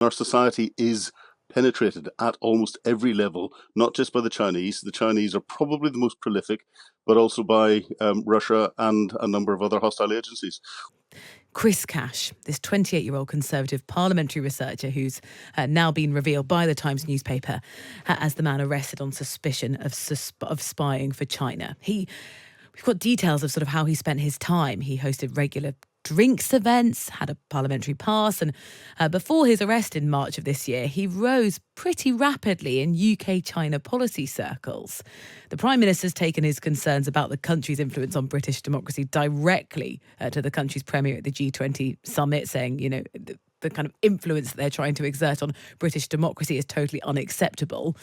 Our society is penetrated at almost every level, not just by the Chinese. The Chinese are probably the most prolific, but also by Russia and a number of other hostile agencies. Chris Cash, this 28-year-old Conservative parliamentary researcher who's now been revealed by the Times newspaper as the man arrested on suspicion of spying for China. We've got details of sort of how he spent his time. He hosted regular drinks events, had a parliamentary pass, and before his arrest in March of this year, he rose pretty rapidly in UK-China policy circles. The Prime Minister's taken his concerns about the country's influence on British democracy directly to the country's premier at the G20 summit, saying, the kind of influence that they're trying to exert on British democracy is totally unacceptable.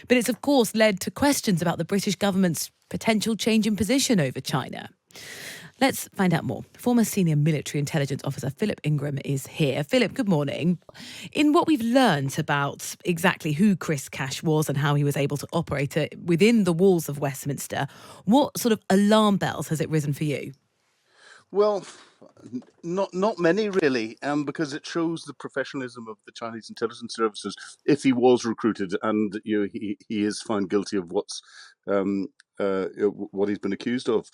But it's, of course, led to questions about the British government's potential change in position over China. Let's find out more. Former senior military intelligence officer Philip Ingram is here. Philip, good morning. In what we've learned about exactly who Chris Cash was and how he was able to operate within the walls of Westminster, what sort of alarm bells has it risen for you? Well, not many really, because it shows the professionalism of the Chinese intelligence services. If he was recruited and he is found guilty of um, what he's been accused of,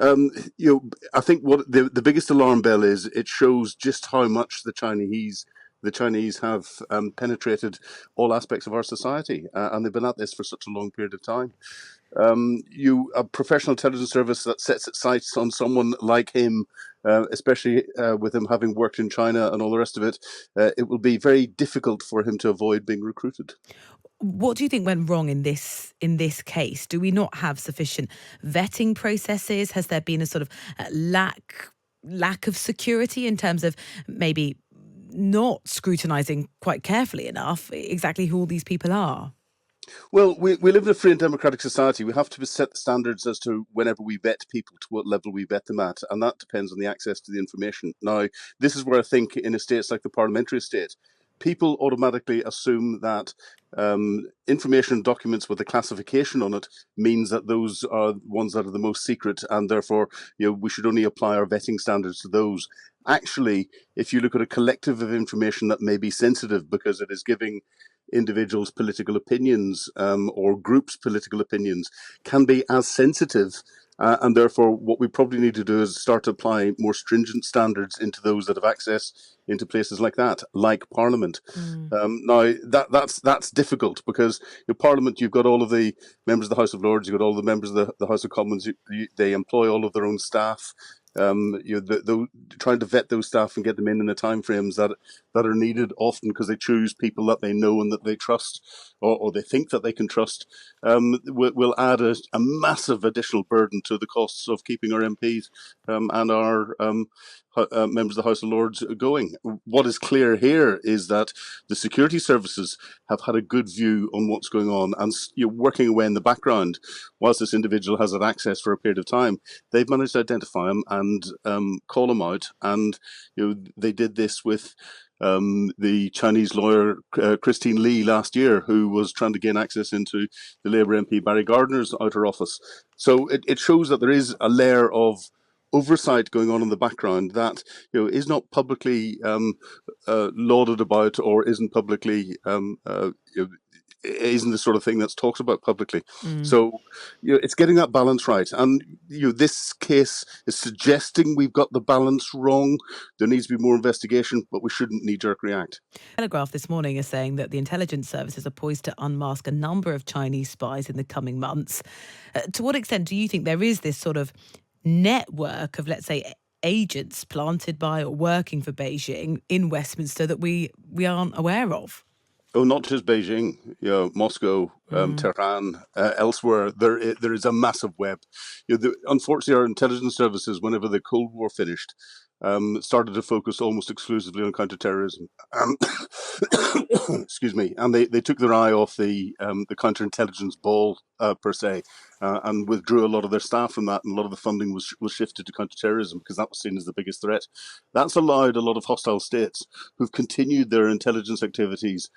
I think what the biggest alarm bell is, it shows just how much the Chinese have penetrated all aspects of our society, and they've been at this for such a long period of time. A professional intelligence service that sets its sights on someone like him, especially with him having worked in China and all the rest of it, it will be very difficult for him to avoid being recruited. What do you think went wrong in this case? Do we not have sufficient vetting processes? Has there been a sort of lack of security in terms of maybe not scrutinising quite carefully enough exactly who all these people are? Well, we live in a free and democratic society. We have to set the standards as to whenever we vet people to what level we vet them at, and that depends on the access to the information. Now, this is where I think in estates like the parliamentary estate, people automatically assume that information and documents with a classification on it means that those are ones that are the most secret, and therefore, we should only apply our vetting standards to those. Actually, if you look at a collective of information that may be sensitive because it is giving individuals' political opinions or groups' political opinions, can be as sensitive. And therefore, what we probably need to do is start to apply more stringent standards into those that have access into places like that, like Parliament. Mm. Now, that's difficult because Parliament, you've got all of the members of the House of Lords, you've got all the members of the House of Commons. They employ all of their own staff. Trying to vet those staff and get them in the time frames that are needed, often because they choose people that they know and that they trust, or they think that they can trust, will add a massive additional burden to the costs of keeping our MPs and our members of the House of Lords going. What is clear here is that the security services have had a good view on what's going on, and you're working away in the background whilst this individual has had access for a period of time. They've managed to identify him and call him out, and they did this with the Chinese lawyer Christine Lee last year, who was trying to gain access into the Labour MP Barry Gardner's outer office. So it shows that there is a layer of oversight going on in the background that is not publicly lauded about, or isn't publicly isn't the sort of thing that's talked about publicly. Mm. So it's getting that balance right. And this case is suggesting we've got the balance wrong. There needs to be more investigation, but we shouldn't knee-jerk react. Telegraph this morning is saying that the intelligence services are poised to unmask a number of Chinese spies in the coming months. To what extent do you think there is this sort of network of, let's say, agents planted by or working for Beijing in Westminster that we aren't aware of? Oh, not just Beijing, Moscow, Mm. Tehran, elsewhere. There is a massive web. Unfortunately, our intelligence services, whenever the Cold War finished, started to focus almost exclusively on counterterrorism. Excuse me, and they took their eye off the counterintelligence ball per se, and withdrew a lot of their staff from that, and a lot of the funding was shifted to counterterrorism because that was seen as the biggest threat. That's allowed a lot of hostile states who've continued their intelligence activities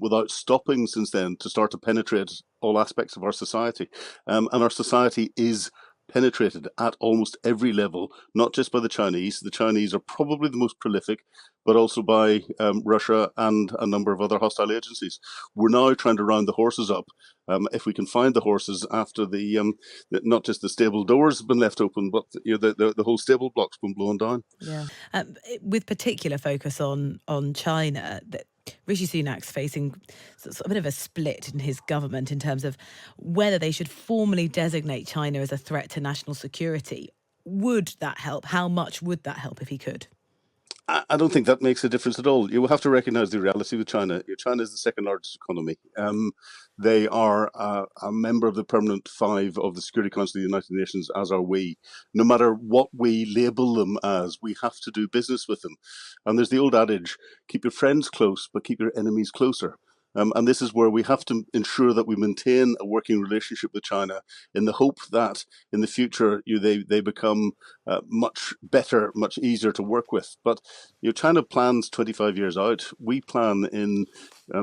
without stopping since then to start to penetrate all aspects of our society. And our society is penetrated at almost every level, not just by the Chinese. The Chinese are probably the most prolific, but also by Russia and a number of other hostile agencies. We're now trying to round the horses up. If we can find the horses after not just the stable doors have been left open, but the whole stable block's been blown down. Yeah. With particular focus on China, that Rishi Sunak's facing sort of a bit of a split in his government in terms of whether they should formally designate China as a threat to national security. Would that help? How much would that help if he could? I don't think that makes a difference at all. You will have to recognize the reality with China. China is the second largest economy. They are a member of the Permanent Five of the Security Council of the United Nations, as are we. No matter what we label them as, we have to do business with them. And there's the old adage, keep your friends close, but keep your enemies closer. And this is where we have to ensure that we maintain a working relationship with China in the hope that in the future they become much better, much easier to work with. But China plans 25 years out. We plan in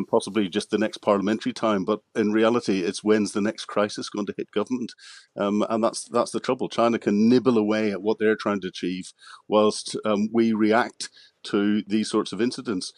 possibly just the next parliamentary time, but in reality, it's when's the next crisis going to hit government, and that's the trouble. China can nibble away at what they're trying to achieve, whilst we react to these sorts of incidents.